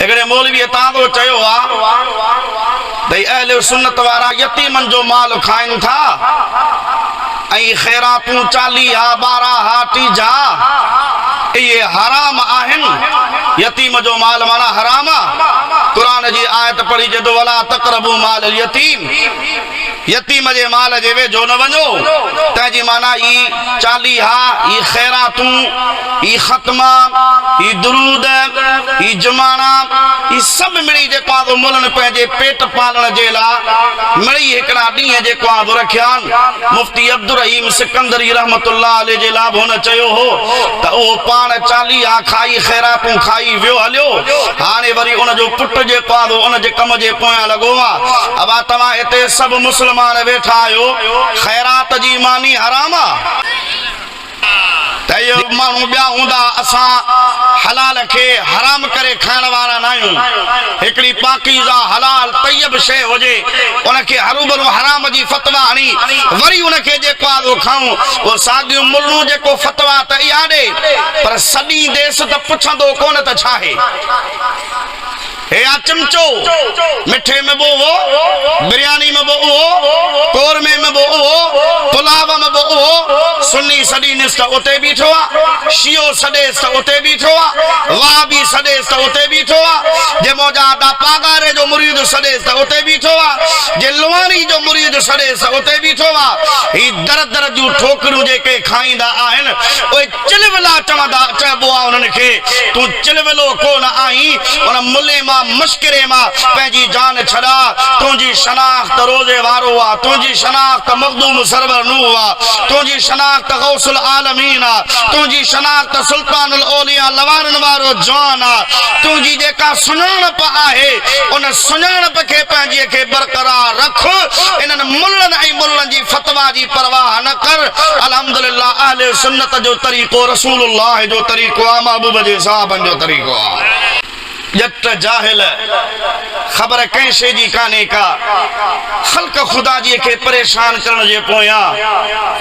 हिकिड़े मौलवीअ तांदो चयो आहे भई अहले सुन्नत वारा यतीमन जो माल खाइन था ऐं ख़ैरातूं 40 12 टीजा ये हराम आहिनि। यतीम जो माल माना हराम आहे। क़ुरान जी आयत पढ़ी जदो वला तक़रबू माल यतीम, यतीम जे माल जे वेझो न वञो। तंहिंजी माना ई 40 ई ख़ैरातूं, ई ख़त्मा, ई दुरूद, ई जुमाना, ई सभु मिड़ी जेको आहे मुल्हनि पंहिंजे पेट पालण जे लाइ मिड़ी हिकिड़ा ॾींहं जेको आहे रखिया आहिनि। मुफ्ती अब्दुल रहीम सिकंदरी रहमतुल्लाह अलैहि जे लाइ हुन चयो हो त उहो पाण 40 खाई ख़ैरातूं खाई वियो हलियो, हाणे वरी उनजो पुटु जेको आहे उन जे कम जे पोयां लॻो आहे। अब तव्हां हिते सभु मुस्लमान वेठा आहियो, ख़ैरात जी मानी हराम आहे त इहो माण्हू ॿिया हूंदा, असां हलाल खे हराम करे खाइण वारा न आहियूं। हिकिड़ी पाकीज़ा हलाल तैयब शइ हुजे उनखे हरूभरू हराम जी फतवा हणी वरी उनखे जेको आहे उहो खाऊं, उहो साॻियूं मुल्लूं जेको फतवा त इहा ॾे पर सॼी देस त पुछंदो कोन त छा आहे। हे आ चमचो, मिठे में बो वो, बिरयानी में बो वो, कोरमे में बो वो, पुलाव में बो वो, सुन्नी सदी निस्त उते बीठो आ, शियो सदेस त उते बीठो आ, वाबी सदेस त उते बीठो आ, जे मौजादा पागारे जो मुरीद सदेस त उते बीठो आ, जे लुवानी जो मुरीद सदेस त उते बीठो आ। ही दर दर जूं ठोकरूं जेके खाईंदा आहिनि उहे चिलवला चवंदा चइबो आहे उन्हनि खे तूं चिलवलो कोन आई, उन मुले मां मुश्किरे मां पंहिंजी जान छॾा। तुंहिंजी शनाख्त रोज़े वारो आहे, तुंहिंजी शनाख्त मखदूम सरवर नूह आहे, तुंहिंजी शनाख्त गौसुल आलमीन आहे, तुंहिंजी शनाख्त सुल्तानुल औलिया लवारन वारो जवान आहे। तुंहिंजी जेका सुञाणप आहे उन सुञाणप खे पंहिंजीअ खे बरक़रार रख। इन्हनि मुल्लनि ऐं मुल्लनि जी फतवा जी परवाह न कर। अल्हम्दुलिल्लाह अहले सुन्नत जो तरीक़ो रसूलुल्लाह जो तरीक़ो आहे, महबूब जे साहबनि जो तरीक़ो आहे। जट जाहिल ख़बर कंहिं शइ जी कान्हे का, ख़ल्क़ खुदा जी खे परेशान करण जे पोयां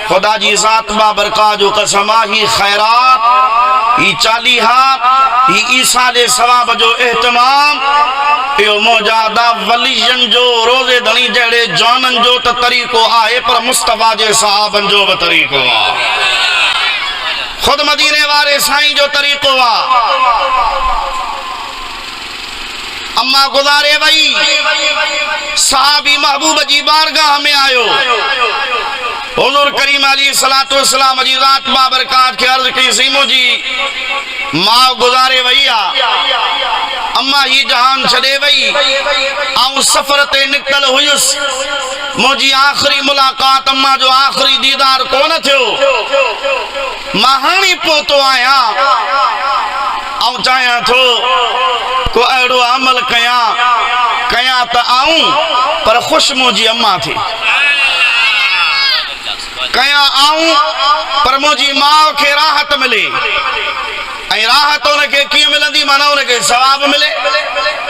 खुदा जी ज़ात बाबरका जो कसम आहे, ही ख़ैरात, ही 40 ही ईसा जे सवाब जो एहतमाम, इहो मौजादा वलियन जो रोज़े धणी जहिड़े जानन जो त तरीक़ो आहे, पर मुस्तफ़ा जे सहाबन जो बि तरीक़ो आहे, खुद मदीने वारे साईं जो तरीक़ो आहे। अम्मा गुज़ारे वई, साहबी महबूब जी बारगाह में आयो, हुज़ूर करीम अलैहिस्सलातु वस्सलाम जी ज़ात बाबरकात खे अर्ज़ कई, सीमो जी मां गुज़ारे वई आहे, अम्मा ही जहान छॾे वई, ऐं सफ़र ते निकितल हुयुसि, मुंहिंजी आख़िरी मुलाक़ात अम्मा जो आख़िरी दीदार कोन थियो, मां हाणे पहुतो आहियां ऐं चाहियां थो को अहिड़ो अमल कयां त आऊं पर ख़ुशि मुंहिंजी अम्मा थी, कयां आऊं पर मुंहिंजी माउ खे राहत मिले, ऐं राहत उनखे कीअं मिलंदी, माना उनखे सवाब मिले।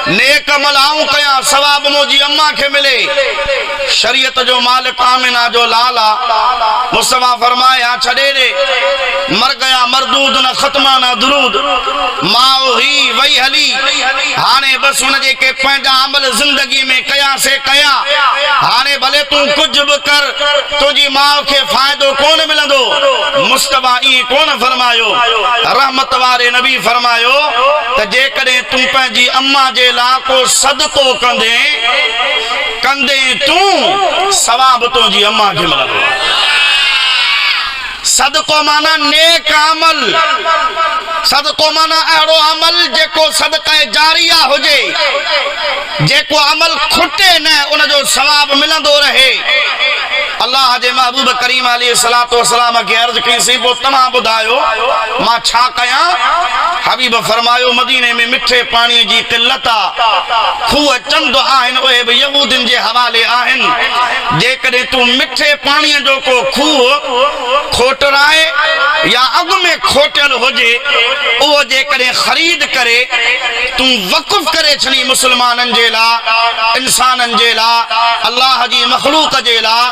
नेक अमल आऊं कयां, सवाब मुंहिंजी अम्मा खे मिले। शरीयत जो मालिक आमिना जो लाला मुस्तफ़ा फरमाया, छॾे ॾे, मर गया मरदूद न ख़त्मा न दुरूद, माउ ही वई हली, हाणे बसि हुन जेके पंहिंजा अमल ज़िंदगी में कया से कया, हाणे भले तूं कुझु बि कर, तुंहिंजी माउ खे फ़ाइदो कोन मिलंदो। मुस्तफ़ा ईअं कोन फरमायो, रहमत वारे नबी फरमायो त जेकॾहिं तूं पंहिंजी अम्मा जे लाइ को सदको कंदे तूं सवाब तुंहिंजी अम्मा खे मिलंदो। सदको माना नेक अमल, सदको माना अहिड़ो अमल जेको सदका जारिया हुजे, जेको अमल खुटे न, उनजो सवाब मिलंदो रहे। अल्लाह जे महबूब करीम अलैहिस्सलातु वस्सलाम खे अर्ज़ कईसीं, पोइ तव्हां ॿुधायो मां छा कयां? हबीब फरमायो, मदीने में मिठे पाणीअ जी क़िलत आहे, खूह चंद आहिनि, उहे बि यहूदियुनि जे हवाले आहिनि। जेकॾहिं तूं मिठे पाणीअ जो को खूह खोटराए या अॻु में खोटियल हुजे, उहो जेकॾहिं ख़रीद करे तूं वक़ुफ़ करे छॾी मुस्लमाननि जे लाइ, इंसाननि जे लाइ, अल्लाह जी मख़लूक़ जे लाइ,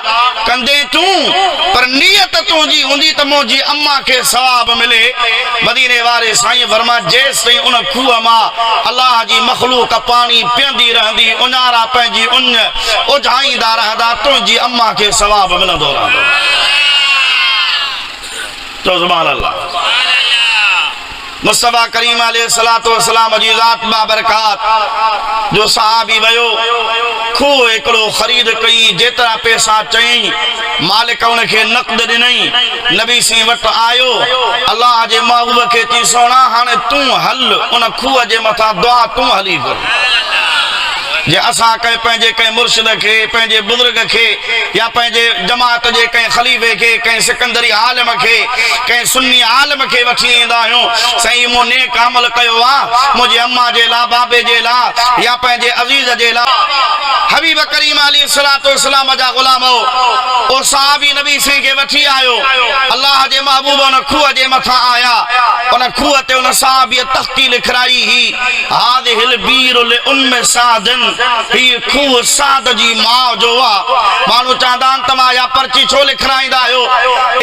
कंदे तू पर नियत तुंहिंजी हूंदी त मुंहिंजी अम्मा खे सवाब मिले। मदीने वारे साईं फरमा जेस ताईं उन खूह मां अल्लाह जी मखलूक पानी पीअंदी रहंदी उञारा पंहिंजी उञ उझाईंदा रहंदा तुंहिंजी अम्मा खे सवाब मिलंदो रहंदो। तो सुभान अल्लाह। मुस्तफा करीम अलैहिस्सलातु वस्सलाम जी ज़ात बाबरकात जो सहाबी वयो खूह हिकिड़ो ख़रीद कई जेतिरा पैसा चई मालिक उनखे नक़द ॾिनई। नबी सी वटि आयो अल्लाह जे महबूब खे चई सोना हाणे तूं हल उन खूह जे मथां दुआ तूं हली कर। जे असां पंहिंजे कंहिं मुर्शिद खे पंहिंजे बुज़ुर्ग खे या पंहिंजे जमात जे कंहिं ख़लीफ़े खे कंहिं सिकंदरी आलिम खे कंहिं सुन्नी आलिम खे वठी ईंदा आहियूं साईं मूं नेक अमल कयो आहे मुंहिंजे अम्मा जे लाइ बाबे जे लाइ या पंहिंजे अज़ीज़ जे लाइ। हबीब करीम अलैहिस्सलातु वस्सलाम जा ग़ुलाम हो ओ सहाबी नबी सिंह खे वठी आयो अल्लाह जे महबूब उन खूह जे मथां आया उन खूह ते उन सहाबी तख्ती लिखराई ही हादिहिल बीर ले उम्मे सादन ही खूह साद जी मां जो आहे। माण्हू चवंदा आहिनि तव्हां या पर्ची छो लिखराईंदा आहियो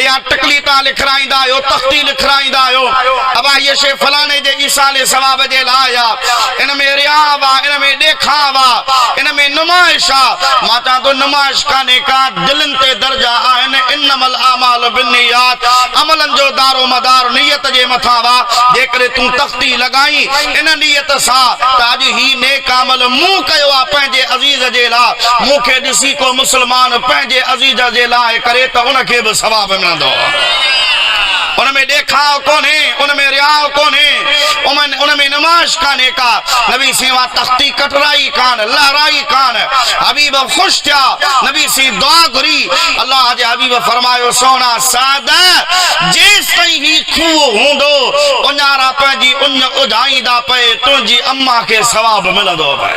या टकली तां लिखराईंदा आहियो तख्ती लिखराईंदा आहियो अबा ये शे फलाणे जे ईसाले सवाब जे लाइ आहे इन में रिया आहे इन में ॾेखाव आहे इन में नुमाइश आहे। मां चवां थो नुमाइश कान्हे का दिलनि ते दर्जा आहिनि इन्नमल आमाल बिन्नियात अमलनि जो दारो मदार नियत जे मथां आहे। जेकॾहिं तूं तख्ती लॻाई इन नियत सां त अॼु ही नेक अमल मूं कयो आहे पंहिंजे अज़ीज़ जे लाइ मूंखे ॾिसी को मुस्लमान पंहिंजे अज़ीज़ जे लाइ करे त उनखे बि सवाब मिलंदो। उनमें ॾेखाव कोन्हे उनमें रियाव कोन्हे उनमें नुमाइश कान्हे का। नबी सेवा तख्ती कटराई कान लहराई कान हबीब ख़ुशि थिया नबी सी दुआ घुरी अल्लाह जे हबीब फरमायो सोना साद जेस ताईं ही खूह हूंदो उञारा पंहिंजी उञ उझाईंदा पए तुंहिंजी अम्मा खे सवाब मिलंदो पए।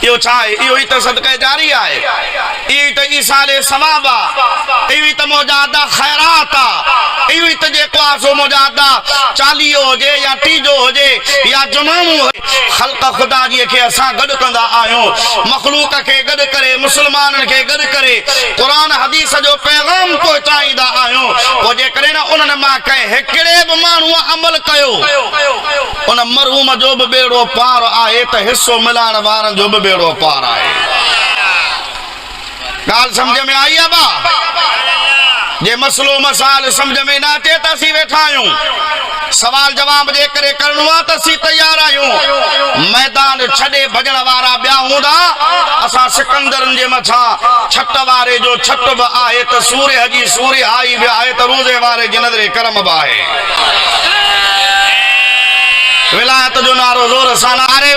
इहो छा आहे इहो ई त सदक़े जारी आहे इहो ई त ईसाले सवाब आहे इहो ई त मुजादा ख़ैरात आहे इहो ई त जेको आहे सो मुजादा चालीहो हुजे या टीजो हुजे या जुमामो हुजे ख़ल्क़ ख़ुदा जी खे असां गॾु कंदा आहियूं मख़लूक खे गॾु करे मुस्लमाननि खे गॾु करे क़ुरान हदीस जो पैगाम पहुचाईंदा आहियूं पोइ जेकॾहिं न उन्हनि मां कंहिं हिकिड़े बि माण्हूअ अमल कयो उन मरहूम जो बि बेड़ो पार आहे त हिसो मिलाइण वारनि जो बि बेड़ो पार आहे। ॻाल्हि सम्झ में आई आहे बा जे मसलो मसाल सम्झ में न अचे त असीं वेठा आहियूं सवाल जवाब जे करे करणो आहे त असीं तयार आहियूं। मैदान छॾे भॼण वारा ॿिया हूंदा असां सिकंदरनि जे मथां छट वारे जो छट बि आहे त सूर्य जी सूर्य आई बि आहे त रोज़े वारे जी नज़रे करम बि आहे। विलायत जो नारो ज़ोर सां नारे